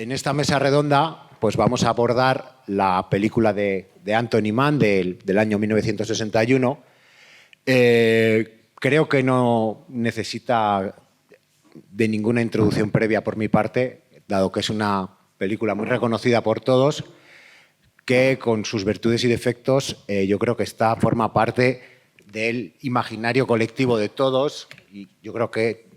en esta mesa redonda pues vamos a abordar la película de Anthony Mann del año 1961. Creo que no necesita de ninguna introducción previa por mi parte, dado que es una película muy reconocida por todos, que con sus virtudes y defectos yo creo que forma parte del imaginario colectivo de todos, y yo creo que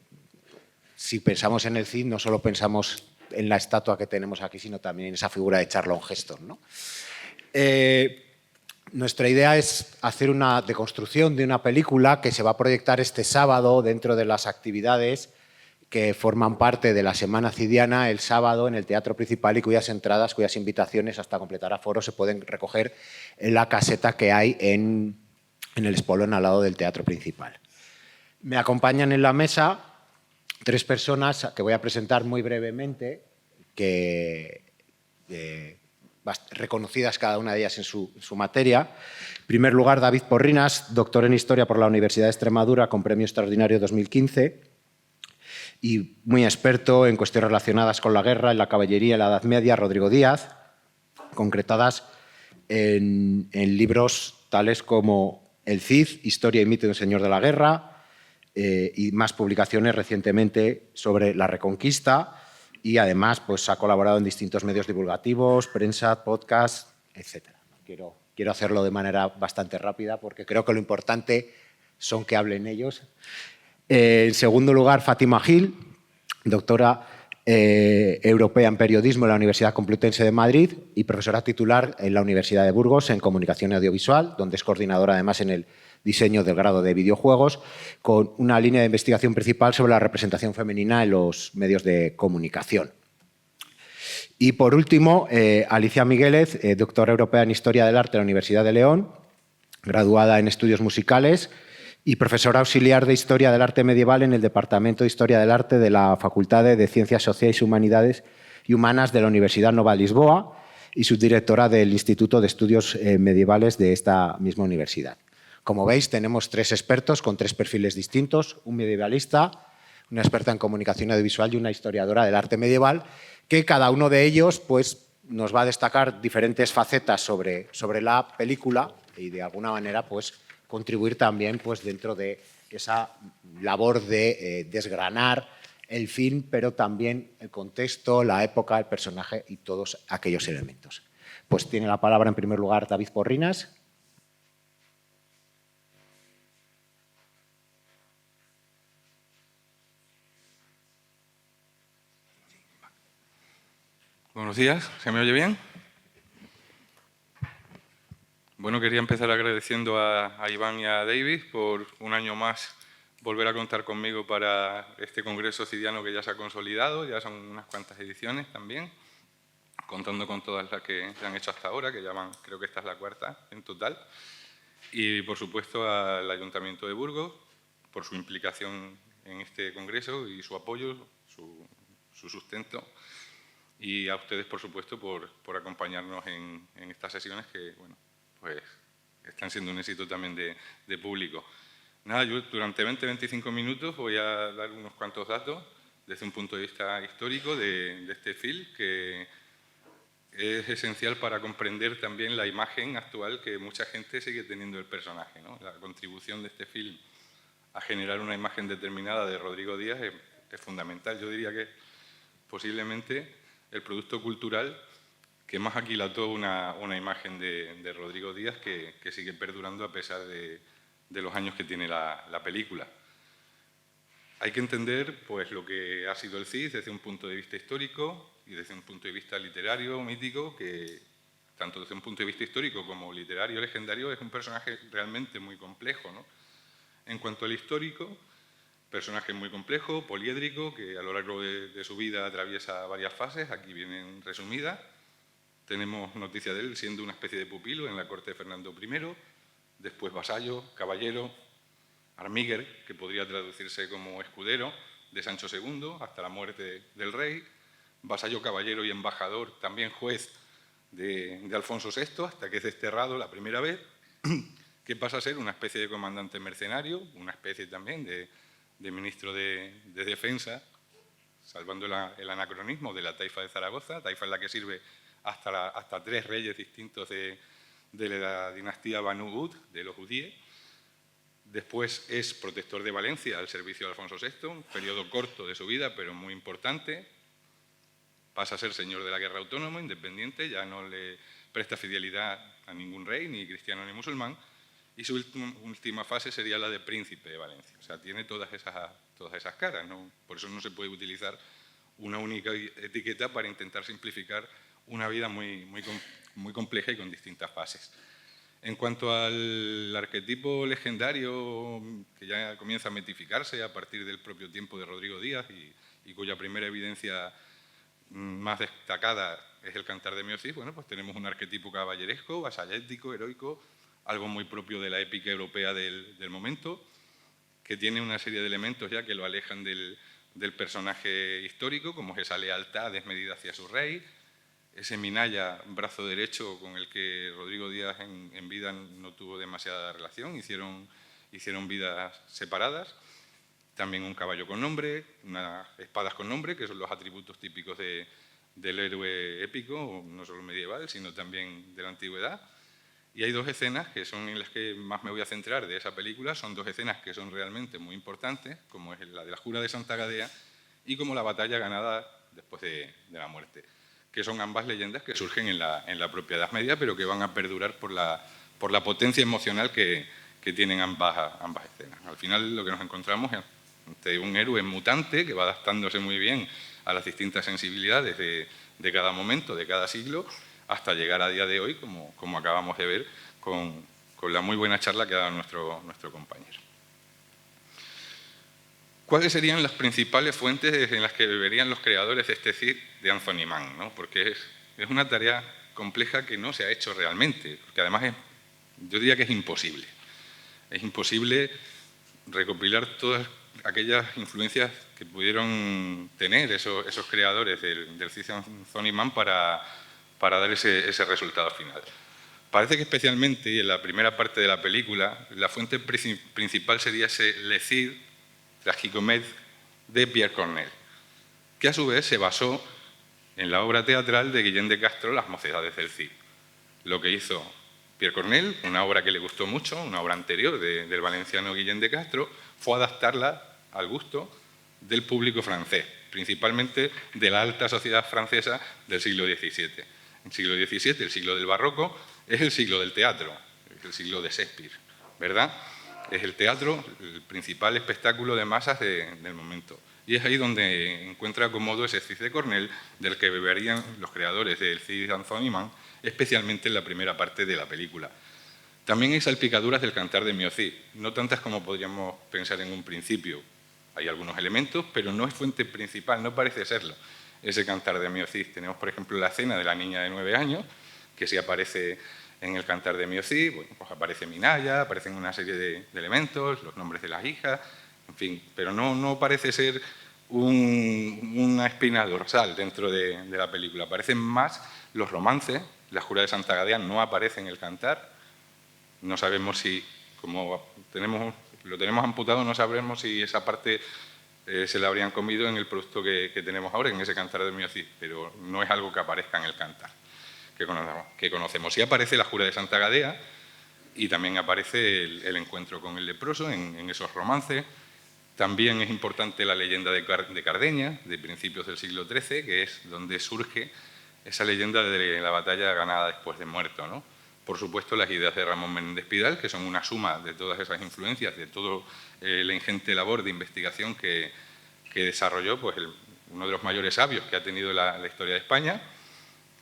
si pensamos en el Cid no solo pensamos en la estatua que tenemos aquí, sino también en esa figura de Charlton Heston, ¿no? Nuestra idea es hacer una deconstrucción de una película que se va a proyectar este sábado dentro de las actividades que forman parte de la Semana Cidiana el sábado en el Teatro Principal y cuyas entradas, cuyas invitaciones hasta completar aforo se pueden recoger en la caseta que hay en el espolón al lado del Teatro Principal. Me acompañan en la mesa tres personas que voy a presentar muy brevemente, reconocidas cada una de ellas en su materia. En primer lugar, David Porrinas, doctor en Historia por la Universidad de Extremadura con Premio Extraordinario 2015 y muy experto en cuestiones relacionadas con la guerra, en la caballería, en la Edad Media. Rodrigo Díaz, concretadas en libros tales como El Cid, Historia y mito de un señor de la guerra, y más publicaciones recientemente sobre la Reconquista, y además pues, ha colaborado en distintos medios divulgativos, prensa, podcast, etc. Quiero hacerlo de manera bastante rápida porque creo que lo importante son que hablen ellos. En segundo lugar, Fátima Gil, doctora europea en periodismo en la Universidad Complutense de Madrid y profesora titular en la Universidad de Burgos en comunicación audiovisual, donde es coordinadora además en el diseño del grado de videojuegos, con una línea de investigación principal sobre la representación femenina en los medios de comunicación. Y por último, Alicia Miguélez, doctora europea en Historia del Arte de la Universidad de León, graduada en Estudios Musicales y profesora auxiliar de Historia del Arte Medieval en el Departamento de Historia del Arte de la Facultad de Ciencias Sociales, Humanidades y Humanas de la Universidad Nova Lisboa y subdirectora del Instituto de Estudios Medievales de esta misma universidad. Como veis, tenemos tres expertos con tres perfiles distintos, un medievalista, una experta en comunicación audiovisual y una historiadora del arte medieval, que cada uno de ellos pues, nos va a destacar diferentes facetas sobre la película y de alguna manera pues, contribuir también pues, dentro de esa labor de desgranar el film, pero también el contexto, la época, el personaje y todos aquellos elementos. Pues tiene la palabra en primer lugar David Porrinas. Buenos días, ¿se me oye bien? Bueno, quería empezar agradeciendo a Iván y a David por un año más volver a contar conmigo para este congreso cidiano que ya se ha consolidado, ya son unas cuantas ediciones también, contando con todas las que se han hecho hasta ahora, que ya van, creo que esta es la cuarta en total, y por supuesto al Ayuntamiento de Burgos por su implicación en este congreso y su apoyo, su sustento. Y a ustedes, por supuesto, por acompañarnos en estas sesiones que, bueno, pues están siendo un éxito también de público. Nada, yo durante 20-25 minutos voy a dar unos cuantos datos desde un punto de vista histórico de este film, que es esencial para comprender también la imagen actual que mucha gente sigue teniendo del personaje, ¿no? La contribución de este film a generar una imagen determinada de Rodrigo Díaz es fundamental. Yo diría que posiblemente el producto cultural que más aquilató una imagen de Rodrigo Díaz que sigue perdurando a pesar de los años que tiene la película. Hay que entender pues, lo que ha sido el Cid desde un punto de vista histórico y desde un punto de vista literario, mítico, que tanto desde un punto de vista histórico como literario, legendario, es un personaje realmente muy complejo, ¿no? En cuanto al histórico, personaje muy complejo, poliédrico, que a lo largo de su vida atraviesa varias fases, aquí vienen resumidas. Tenemos noticia de él siendo una especie de pupilo en la corte de Fernando I, después vasallo, caballero, armíger, que podría traducirse como escudero, de Sancho II, hasta la muerte del rey, vasallo, caballero y embajador, también juez de Alfonso VI, hasta que es desterrado la primera vez, que pasa a ser una especie de comandante mercenario, una especie también de ministro de Defensa, salvando el anacronismo de la taifa de Zaragoza, taifa en la que sirve hasta 3 reyes distintos de la dinastía Banu Ud, de los judíes. Después es protector de Valencia al servicio de Alfonso VI, un periodo corto de su vida, pero muy importante. Pasa a ser señor de la guerra autónoma, independiente, ya no le presta fidelidad a ningún rey, ni cristiano ni musulmán, y su última fase sería la de príncipe de Valencia. O sea, tiene todas esas caras, ¿no? Por eso no se puede utilizar una única etiqueta para intentar simplificar una vida muy compleja y con distintas fases. En cuanto al arquetipo legendario, que ya comienza a mitificarse a partir del propio tiempo de Rodrigo Díaz y cuya primera evidencia más destacada es el Cantar de Miocis, bueno, pues tenemos un arquetipo caballeresco, vasallético, heroico, algo muy propio de la épica europea del momento, que tiene una serie de elementos ya que lo alejan del personaje histórico, como es esa lealtad desmedida hacia su rey, ese Minaya, brazo derecho, con el que Rodrigo Díaz en vida no tuvo demasiada relación, hicieron vidas separadas. También un caballo con nombre, unas espadas con nombre, que son los atributos típicos del héroe épico, no solo medieval, sino también de la antigüedad. Y hay 2 escenas que son en las que más me voy a centrar de esa película, son 2 escenas que son realmente muy importantes, como es la de la Jura de Santa Gadea y como la batalla ganada después de la muerte, que son ambas leyendas que surgen en la propia Edad Media, pero que van a perdurar por la potencia emocional que tienen ambas escenas. Al final lo que nos encontramos es ante un héroe mutante que va adaptándose muy bien a las distintas sensibilidades de cada momento, de cada siglo, hasta llegar a día de hoy, como acabamos de ver, con la muy buena charla que ha dado nuestro compañero. ¿Cuáles serían las principales fuentes en las que beberían los creadores de este Cid de Anthony Mann, ¿no? Porque es una tarea compleja que no se ha hecho realmente, porque además yo diría que es imposible. Es imposible recopilar todas aquellas influencias que pudieron tener esos creadores del Cid de Anthony Mann para dar ese resultado final. Parece que especialmente en la primera parte de la película la fuente principal sería ese Le Cid Tragicomed de Pierre Corneille, que a su vez se basó en la obra teatral de Guillén de Castro, Las Mocedades del Cid. Lo que hizo Pierre Corneille, una obra que le gustó mucho, una obra anterior del valenciano Guillén de Castro, fue adaptarla al gusto del público francés, principalmente de la alta sociedad francesa del siglo XVII. El siglo XVII, el siglo del barroco, es el siglo del teatro, es el siglo de Shakespeare, ¿verdad? Es el teatro el principal espectáculo de masas del momento. Y es ahí donde encuentra acomodo ese Cid de Corneille, del que beberían los creadores del Cid de Anthony Mann, especialmente en la primera parte de la película. También hay salpicaduras del Cantar de Miocis, no tantas como podríamos pensar en un principio. Hay algunos elementos, pero no es fuente principal, no parece serlo, ese Cantar de Miocis. Tenemos, por ejemplo, la escena de la niña de 9 años, que sí aparece en el Cantar de Miocis, bueno, pues aparece Minaya, aparecen una serie de elementos, los nombres de las hijas, en fin, pero no parece ser una espina dorsal dentro de la película. Aparecen más los romances, la Jura de Santa Gadea no aparece en el Cantar, no sabemos si, como lo tenemos amputado, no sabemos si esa parte se la habrían comido en el producto que tenemos ahora, en ese Cantar de Miocis, pero no es algo que aparezca en el Cantar que conocemos. Sí aparece la Jura de Santa Gadea y también aparece el encuentro con el leproso en esos romances. También es importante la leyenda de Cardeña, de principios del siglo XIII, que es donde surge esa leyenda de la batalla ganada después de muerto, ¿no? Por supuesto, las ideas de Ramón Menéndez Pidal, que son una suma de todas esas influencias, de todo la ingente labor de investigación que desarrolló pues, uno de los mayores sabios que ha tenido la historia de España.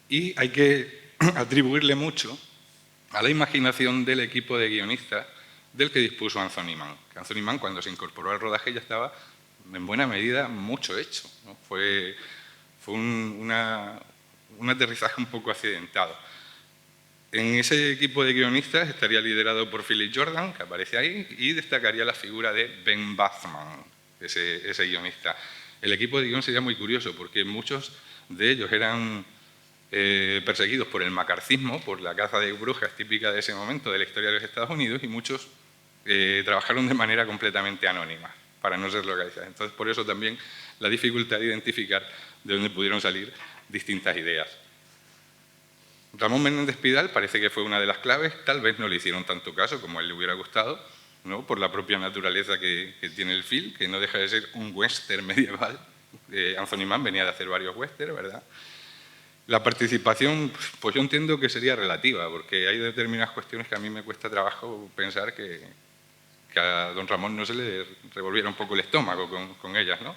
Y hay que atribuirle mucho a la imaginación del equipo de guionistas del que dispuso Anthony Mann. Que Anthony Mann, cuando se incorporó al rodaje, ya estaba en buena medida mucho hecho, ¿no? Fue un aterrizaje un poco accidentado. En ese equipo de guionistas estaría liderado por Philip Jordan, que aparece ahí, y destacaría la figura de Ben Bathman, ese guionista. El equipo de guion sería muy curioso, porque muchos de ellos eran perseguidos por el macarcismo, por la caza de brujas típica de ese momento de la historia de los Estados Unidos, y muchos trabajaron de manera completamente anónima. para no ser localizadas. Entonces, por eso también la dificultad de identificar de dónde pudieron salir distintas ideas. Ramón Menéndez Pidal parece que fue una de las claves, tal vez no le hicieron tanto caso como a él le hubiera gustado, ¿no? Por la propia naturaleza que tiene el film, que no deja de ser un western medieval. Anthony Mann venía de hacer varios westerns, ¿verdad? La participación, pues yo entiendo que sería relativa, porque hay determinadas cuestiones que a mí me cuesta trabajo pensar que a don Ramón no se le revolviera un poco el estómago con ellas, ¿no?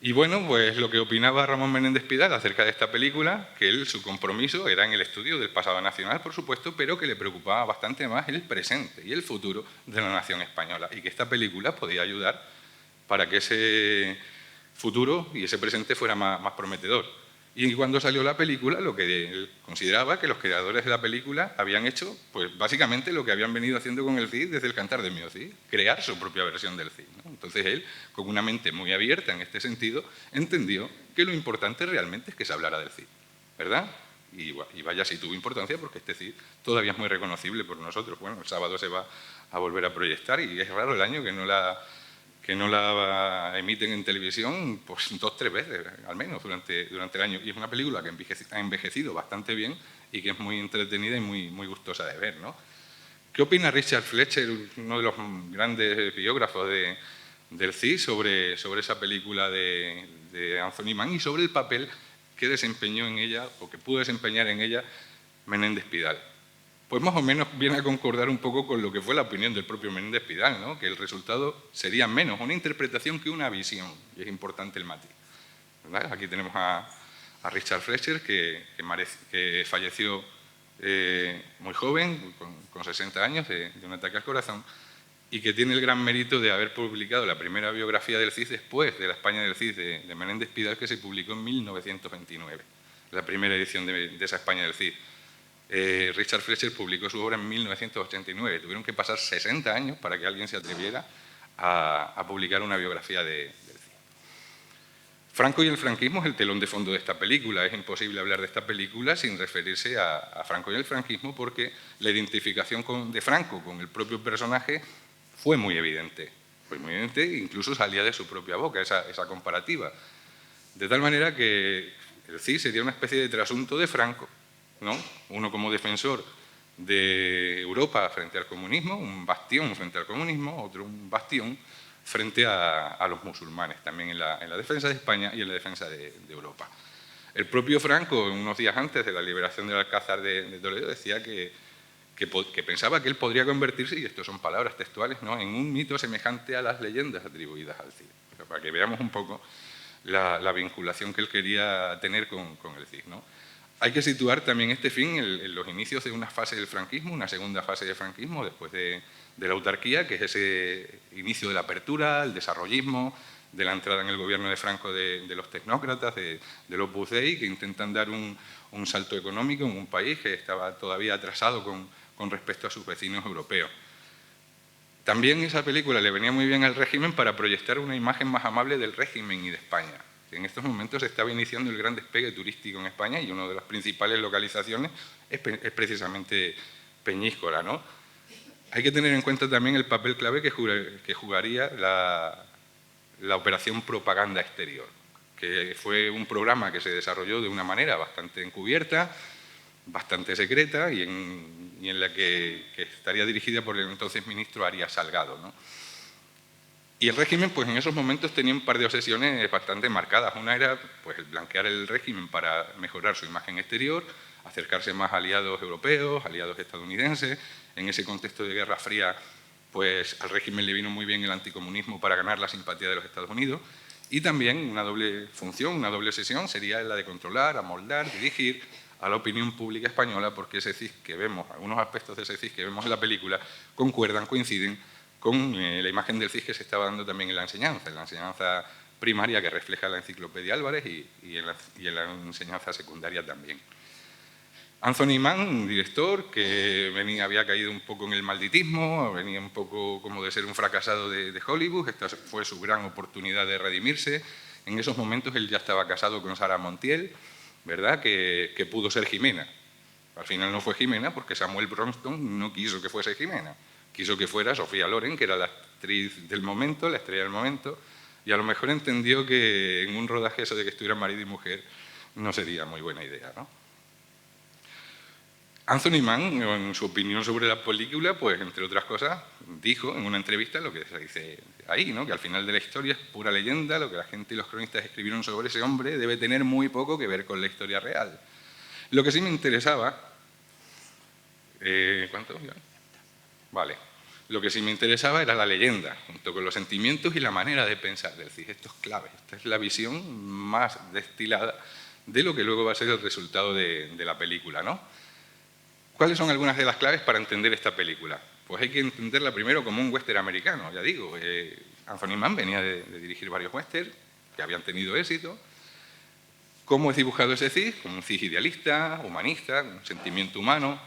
Y bueno, pues lo que opinaba Ramón Menéndez Pidal acerca de esta película, que él, su compromiso era en el estudio del pasado nacional, por supuesto, pero que le preocupaba bastante más el presente y el futuro de la nación española, y que esta película podía ayudar para que ese futuro y ese presente fuera más prometedor. Y cuando salió la película, lo que él consideraba que los creadores de la película habían hecho, pues básicamente lo que habían venido haciendo con el Cid desde el Cantar de Mio Cid, crear su propia versión del Cid, ¿no? Entonces él, con una mente muy abierta en este sentido, entendió que lo importante realmente es que se hablara del Cid, ¿verdad? Y vaya si tuvo importancia, porque este Cid todavía es muy reconocible por nosotros. Bueno, el sábado se va a volver a proyectar y es raro el año que no la emiten en televisión pues 2 o 3 veces, al menos, durante el año. Y es una película que ha envejecido bastante bien y que es muy entretenida y muy gustosa de ver, ¿no? ¿Qué opina Richard Fletcher, uno de los grandes biógrafos del Cid, sobre esa película de Anthony Mann y sobre el papel que desempeñó en ella, o que pudo desempeñar en ella, Menéndez Pidal? Pues más o menos viene a concordar un poco con lo que fue la opinión del propio Menéndez Pidal, ¿no? Que el resultado sería menos una interpretación que una visión, y es importante el matiz, ¿verdad? Aquí tenemos a Richard Fletcher, que falleció muy joven, con 60 años, de un ataque al corazón, y que tiene el gran mérito de haber publicado la primera biografía del Cid después de la España del Cid de Menéndez Pidal, que se publicó en 1929, la primera edición de esa España del Cid. Richard Fletcher publicó su obra en 1989. Tuvieron que pasar 60 años para que alguien se atreviera a publicar una biografía del Cid. Franco y el franquismo es el telón de fondo de esta película. Es imposible hablar de esta película sin referirse a Franco y el franquismo, porque la identificación de Franco con el propio personaje fue muy evidente. Fue muy evidente, incluso salía de su propia boca esa comparativa. De tal manera que el Cid sería una especie de trasunto de Franco, ¿no? Uno como defensor de Europa frente al comunismo, un bastión frente al comunismo, otro un bastión frente a los musulmanes, también en la defensa de España y en la defensa de Europa. El propio Franco, unos días antes de la liberación del Alcázar de Toledo, decía que pensaba que él podría convertirse, y esto son palabras textuales, ¿no?, en un mito semejante a las leyendas atribuidas al Cid. Pero para que veamos un poco la vinculación que él quería tener con el Cid, ¿no? Hay que situar también este fin en los inicios de una fase del franquismo, una segunda fase del franquismo, después de la autarquía, que es ese inicio de la apertura, el desarrollismo, de la entrada en el gobierno de Franco de los tecnócratas, del Opus Dei, que intentan dar un salto económico en un país que estaba todavía atrasado con respecto a sus vecinos europeos. También esa película le venía muy bien al régimen para proyectar una imagen más amable del régimen y de España. En estos momentos se estaba iniciando el gran despegue turístico en España y una de las principales localizaciones es precisamente Peñíscola, ¿no? Hay que tener en cuenta también el papel clave que jugaría la operación propaganda exterior, que fue un programa que se desarrolló de una manera bastante encubierta, bastante secreta y en la que estaría dirigida por el entonces ministro Arias Salgado, ¿no? Y el régimen, pues en esos momentos tenía un par de obsesiones bastante marcadas. Una era pues, el blanquear el régimen para mejorar su imagen exterior, acercarse más a aliados europeos, aliados estadounidenses. En ese contexto de Guerra Fría, pues al régimen le vino muy bien el anticomunismo para ganar la simpatía de los Estados Unidos. Y también una doble función, una doble sesión, sería la de controlar, amoldar, dirigir a la opinión pública española, porque ese Cid que vemos, algunos aspectos de ese Cid que vemos en la película, coinciden con la imagen del Cid que se estaba dando también en la enseñanza primaria que refleja la enciclopedia Álvarez y en la enseñanza secundaria también. Anthony Mann, un director que había caído un poco en el malditismo, venía un poco como de ser un fracasado de Hollywood, esta fue su gran oportunidad de redimirse. En esos momentos él ya estaba casado con Sara Montiel, ¿verdad?, que pudo ser Jimena. Al final no fue Jimena porque Samuel Bronston no quiso que fuese Jimena, Quiso que fuera Sofía Loren, que era la actriz del momento, la estrella del momento, y a lo mejor entendió que en un rodaje eso de que estuvieran marido y mujer no sería muy buena idea, ¿no? Anthony Mann, en su opinión sobre la película, pues entre otras cosas, dijo en una entrevista lo que se dice ahí, ¿no? Que al final de la historia es pura leyenda, lo que la gente y los cronistas escribieron sobre ese hombre debe tener muy poco que ver con la historia real. Lo que sí me interesaba... ¿Cuánto? Vale. Lo que sí me interesaba era la leyenda, junto con los sentimientos y la manera de pensar. Es decir, esto es clave, esta es la visión más destilada de lo que luego va a ser el resultado de la película, ¿no? ¿Cuáles son algunas de las claves para entender esta película? Pues hay que entenderla primero como un western americano, ya digo. Anthony Mann venía de dirigir varios westerns que habían tenido éxito. ¿Cómo es dibujado ese Cid? Como un Cid idealista, humanista, un sentimiento humano.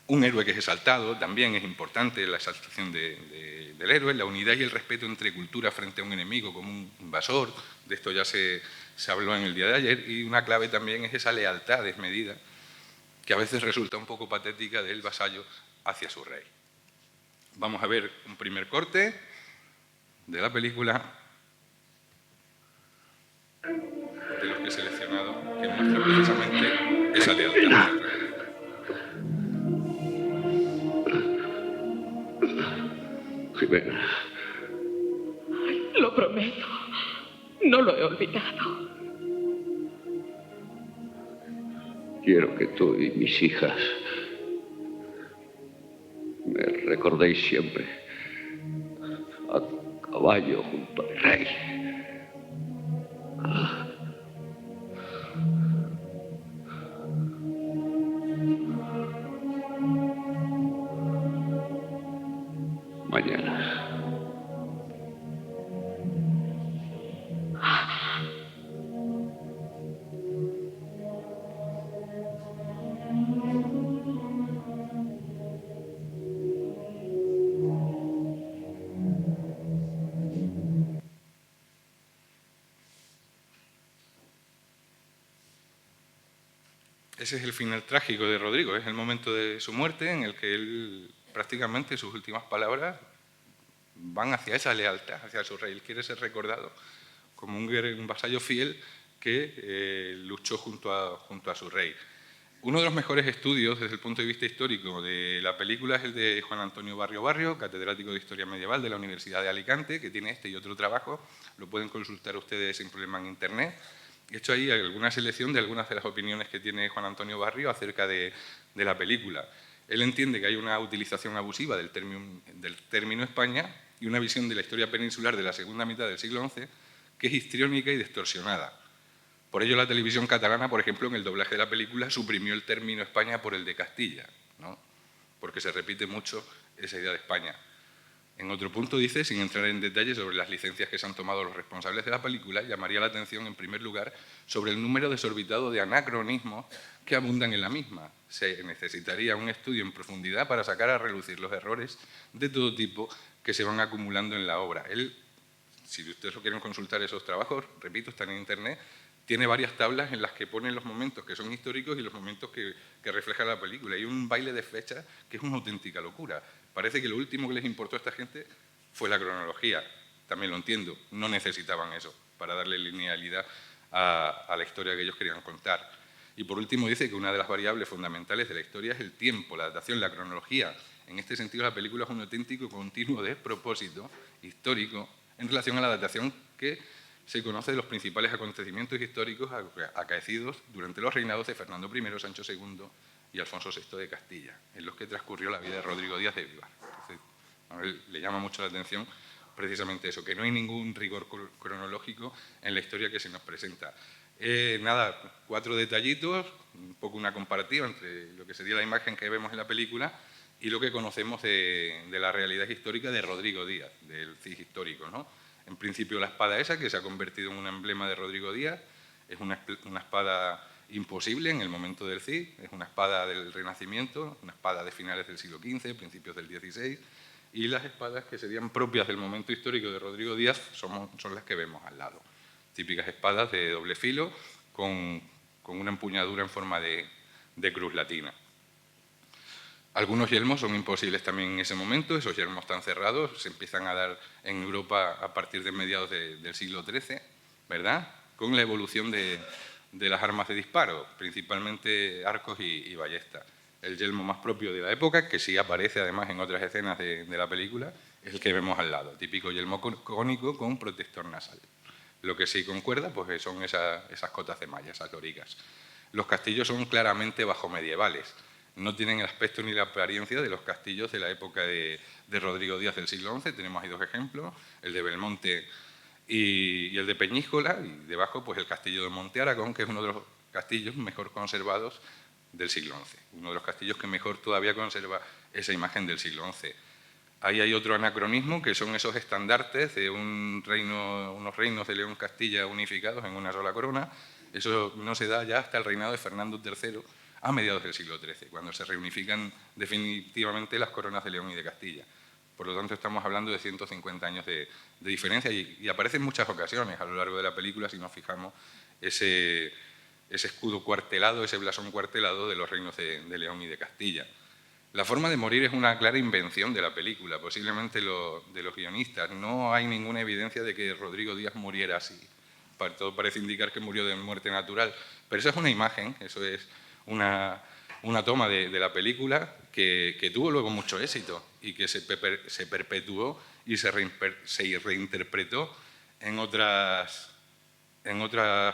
Un héroe que es exaltado, también es importante la exaltación del héroe, la unidad y el respeto entre culturas frente a un enemigo como un invasor. De esto ya se habló en el día de ayer. Y una clave también es esa lealtad desmedida, que a veces resulta un poco patética del vasallo hacia su rey. Vamos a ver un primer corte de la película, de los que he seleccionado, que muestra precisamente esa lealtad hacia el rey. Jimena. Lo prometo. No lo he olvidado. Quiero que tú y mis hijas me recordéis siempre a caballo junto al rey. Mañana. Ese es el final trágico de Rodrigo, es el momento de su muerte en el que él, prácticamente sus últimas palabras van hacia esa lealtad, hacia su rey. Él quiere ser recordado como un vasallo fiel que luchó junto a su rey. Uno de los mejores estudios desde el punto de vista histórico de la película es el de Juan Antonio Barrio Barrio, catedrático de Historia Medieval de la Universidad de Alicante, que tiene este y otro trabajo. Lo pueden consultar ustedes sin problema en Internet. He hecho ahí alguna selección de algunas de las opiniones que tiene Juan Antonio Barrio acerca de la película. Él entiende que hay una utilización abusiva del término España y una visión de la historia peninsular de la segunda mitad del siglo XI que es histriónica y distorsionada. Por ello, la televisión catalana, por ejemplo, en el doblaje de la película, suprimió el término España por el de Castilla, ¿no? Porque se repite mucho esa idea de España. En otro punto dice, sin entrar en detalles sobre las licencias que se han tomado los responsables de la película, llamaría la atención, en primer lugar, sobre el número desorbitado de anacronismos que abundan en la misma. Se necesitaría un estudio en profundidad para sacar a relucir los errores de todo tipo que se van acumulando en la obra. Él, si ustedes lo quieren consultar esos trabajos, repito, están en Internet, tiene varias tablas en las que pone los momentos que son históricos y los momentos que refleja la película. Hay un baile de fechas que es una auténtica locura. Parece que lo último que les importó a esta gente fue la cronología. También lo entiendo, no necesitaban eso para darle linealidad a la historia que ellos querían contar. Y por último dice que una de las variables fundamentales de la historia es el tiempo, la datación, la cronología. En este sentido, la película es un auténtico continuo despropósito histórico en relación a la datación que se conoce de los principales acontecimientos históricos acaecidos durante los reinados de Fernando I, Sancho II y Alfonso VI de Castilla, en los que transcurrió la vida de Rodrigo Díaz de Vivar. Entonces, a él le llama mucho la atención precisamente eso, que no hay ningún rigor cronológico en la historia que se nos presenta. Nada, 4 detallitos, un poco una comparativa entre lo que sería la imagen que vemos en la película y lo que conocemos de la realidad histórica de Rodrigo Díaz, del Cid histórico, ¿no? En principio, la espada esa, que se ha convertido en un emblema de Rodrigo Díaz, es una espada imposible en el momento del Cid, es una espada del Renacimiento, una espada de finales del siglo XV, principios del XVI, y las espadas que serían propias del momento histórico de Rodrigo Díaz son las que vemos al lado. Típicas espadas de doble filo con una empuñadura en forma de cruz latina. Algunos yelmos son imposibles también en ese momento, esos yelmos están cerrados, se empiezan a dar en Europa a partir de mediados del siglo XIII, ¿verdad? Con la evolución de las armas de disparo, principalmente arcos y ballestas. El yelmo más propio de la época, que sí aparece además en otras escenas de la película, es el que vemos al lado, típico yelmo cónico con protector nasal. Lo que sí concuerda pues, son esas cotas de malla, esas loricas. Los castillos son claramente bajomedievales. No tienen el aspecto ni la apariencia de los castillos de la época de Rodrigo Díaz del siglo XI. Tenemos ahí dos ejemplos, el de Belmonte y el de Peñíscola, y debajo pues, el castillo de Monte Aragón, que es uno de los castillos mejor conservados del siglo XI. Uno de los castillos que mejor todavía conserva esa imagen del siglo XI. Ahí hay otro anacronismo, que son esos estandartes de unos reinos de León Castilla unificados en una sola corona. Eso no se da ya hasta el reinado de Fernando III, a mediados del siglo XIII, cuando se reunifican definitivamente las coronas de León y de Castilla. Por lo tanto, estamos hablando de 150 años de diferencia y aparece en muchas ocasiones a lo largo de la película, si nos fijamos, ese escudo cuartelado, ese blasón cuartelado de los reinos de León y de Castilla. La forma de morir es una clara invención de la película, posiblemente de los guionistas. No hay ninguna evidencia de que Rodrigo Díaz muriera así. Todo parece indicar que murió de muerte natural, pero esa es una imagen, eso es una toma de la película que tuvo luego mucho éxito y que se perpetuó y se reinterpretó en otras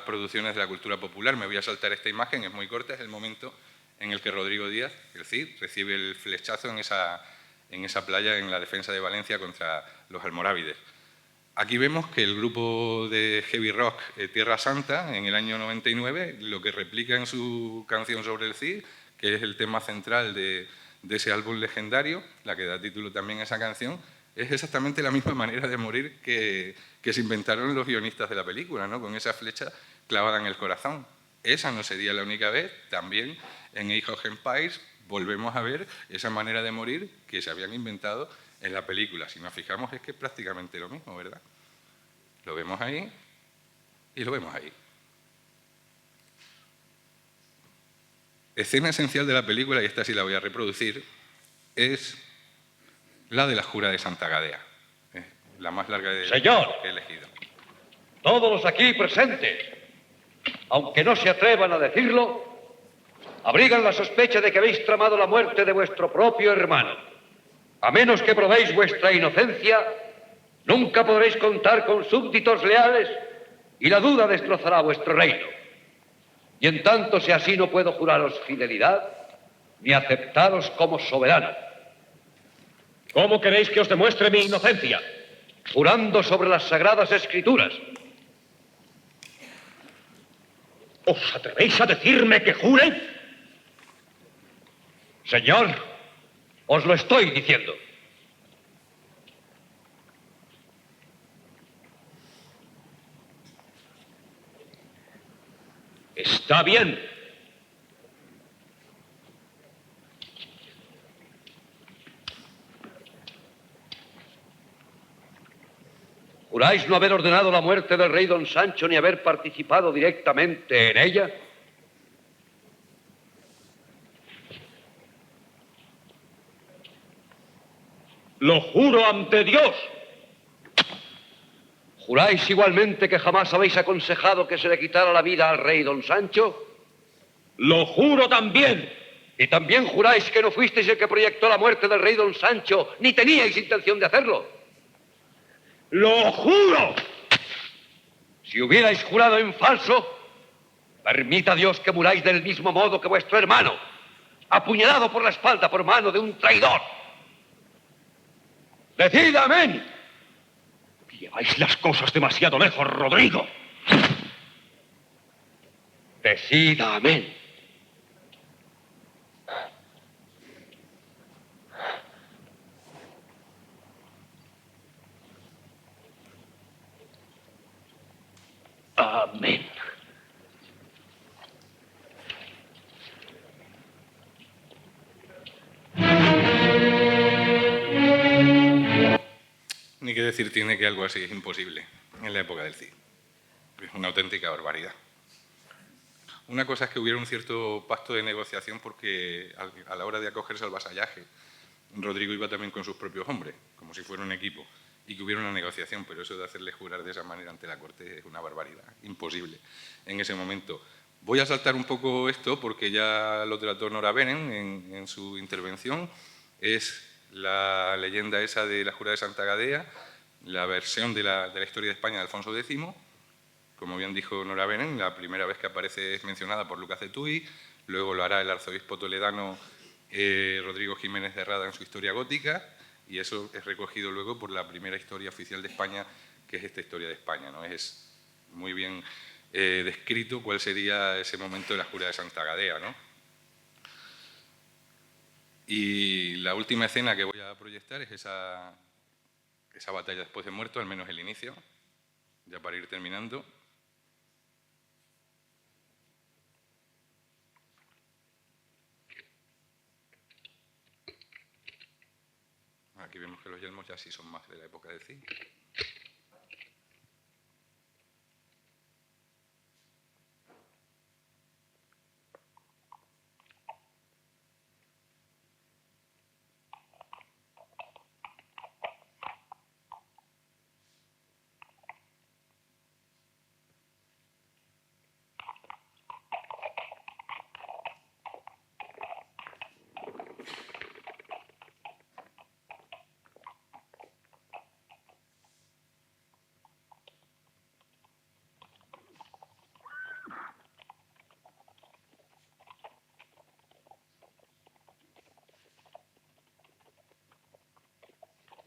producciones de la cultura popular. Me voy a saltar esta imagen, es muy corta, es el momento en el que Rodrigo Díaz, el Cid, recibe el flechazo en esa playa en la defensa de Valencia contra los almorávides. Aquí vemos que el grupo de heavy rock Tierra Santa, en el año 99, lo que replica en su canción sobre el Cid, que es el tema central de ese álbum legendario, la que da título también a esa canción, es exactamente la misma manera de morir que se inventaron los guionistas de la película, ¿no? Con esa flecha clavada en el corazón. Esa no sería la única vez. También en Age of Empires volvemos a ver esa manera de morir que se habían inventado en la película. Si nos fijamos es que es prácticamente lo mismo, ¿verdad? Lo vemos ahí y lo vemos ahí. Escena esencial de la película, y esta sí la voy a reproducir, es la de la jura de Santa Gadea. La más larga de Señor, que he elegido. todos los aquí presentes, aunque no se atrevan a decirlo, abrigan la sospecha de que habéis tramado la muerte de vuestro propio hermano. A menos que probéis vuestra inocencia, nunca podréis contar con súbditos leales y la duda destrozará vuestro reino. Y en tanto sea así, no puedo juraros fidelidad ni aceptaros como soberano. ¿Cómo queréis que os demuestre mi inocencia? Jurando sobre las sagradas escrituras. ¿Os atrevéis a decirme que jure? Señor, os lo estoy diciendo. Está bien. ¿Juráis no haber ordenado la muerte del rey don Sancho ni haber participado directamente en ella? Lo juro ante Dios. ¿Juráis igualmente que jamás habéis aconsejado que se le quitara la vida al rey don Sancho? Lo juro también. ¿Y también juráis que no fuisteis el que proyectó la muerte del rey don Sancho, ni teníais intención de hacerlo? ¡Lo juro! Si hubierais jurado en falso, permita Dios que muráis del mismo modo que vuestro hermano, apuñalado por la espalda por mano de un traidor. ¡Decid amén! Lleváis las cosas demasiado lejos, Rodrigo. Decid amén. Amén. Ni que decir tiene que algo así es imposible en la época del Cid. Es una auténtica barbaridad. Una cosa es que hubiera un cierto pacto de negociación porque a la hora de acogerse al vasallaje, Rodrigo iba también con sus propios hombres, como si fuera un equipo, y que hubiera una negociación, pero eso de hacerle jurar de esa manera ante la corte es una barbaridad, imposible en ese momento. Voy a saltar un poco esto porque ya lo trató Nora Benen en su intervención. Es la leyenda esa de la jura de Santa Gadea, la versión de la historia de España de Alfonso X. Como bien dijo Nora Benen, la primera vez que aparece es mencionada por Lucas de Tuy, luego lo hará el arzobispo toledano Rodrigo Jiménez de Rada en su Historia Gótica, y eso es recogido luego por la primera historia oficial de España, que es esta Historia de España, ¿no? Es muy bien descrito cuál sería ese momento de la jura de Santa Gadea, ¿no? Y la última escena que voy a proyectar es esa batalla después de muerto, al menos el inicio, ya para ir terminando. Aquí vemos que los yelmos ya sí son más de la época del Cid.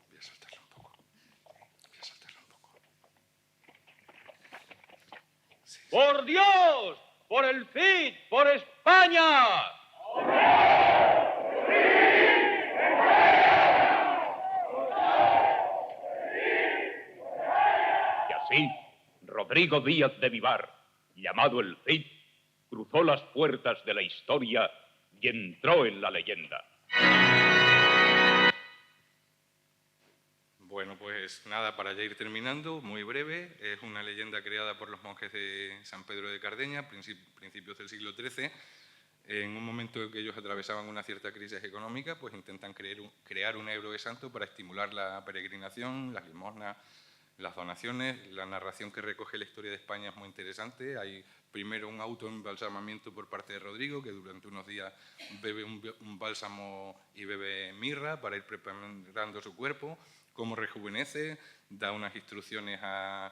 Voy a saltarlo un poco. Voy a saltarlo un poco. Sí. ¡Por Dios! ¡Por el Cid! ¡Por España! Y así, Rodrigo Díaz de Vivar, llamado el Cid, cruzó las puertas de la historia y entró en la leyenda. Bueno, pues nada, para ya ir terminando, muy breve, es una leyenda creada por los monjes de San Pedro de Cardeña, principios del siglo XIII. En un momento en que ellos atravesaban una cierta crisis económica, pues intentan crear un héroe santo para estimular la peregrinación, las limosnas, las donaciones. La narración que recoge la historia de España es muy interesante. Hay primero un autoembalsamamiento por parte de Rodrigo, que durante unos días bebe un bálsamo y bebe mirra para ir preparando su cuerpo, cómo rejuvenece, da unas instrucciones a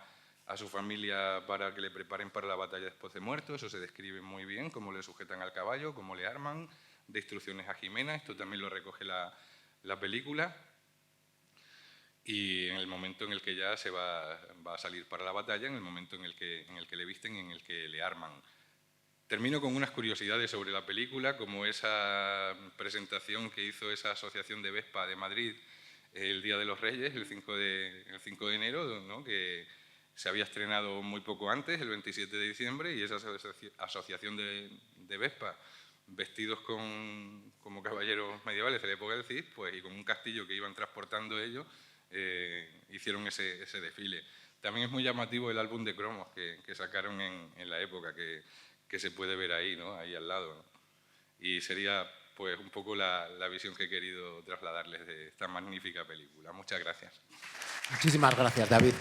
su familia para que le preparen para la batalla después de muerto. Eso se describe muy bien, cómo le sujetan al caballo, cómo le arman, de instrucciones a Jimena. Esto también lo recoge la película. Y en el momento en el que ya se va a salir para la batalla, en el momento en el que le visten y en el que le arman. Termino con unas curiosidades sobre la película, como esa presentación que hizo esa asociación de Vespa de Madrid el Día de los Reyes, el 5 de enero, ¿no? Que se había estrenado muy poco antes, el 27 de diciembre, y esa asociación de Vespa, vestidos como caballeros medievales de la época del Cid, pues, y con un castillo que iban transportando ellos, hicieron ese desfile. También es muy llamativo el álbum de cromos que sacaron en la época, que se puede ver ahí, ¿no? Ahí al lado, ¿no? Y sería pues un poco la visión que he querido trasladarles de esta magnífica película. Muchas gracias. Muchísimas gracias, David.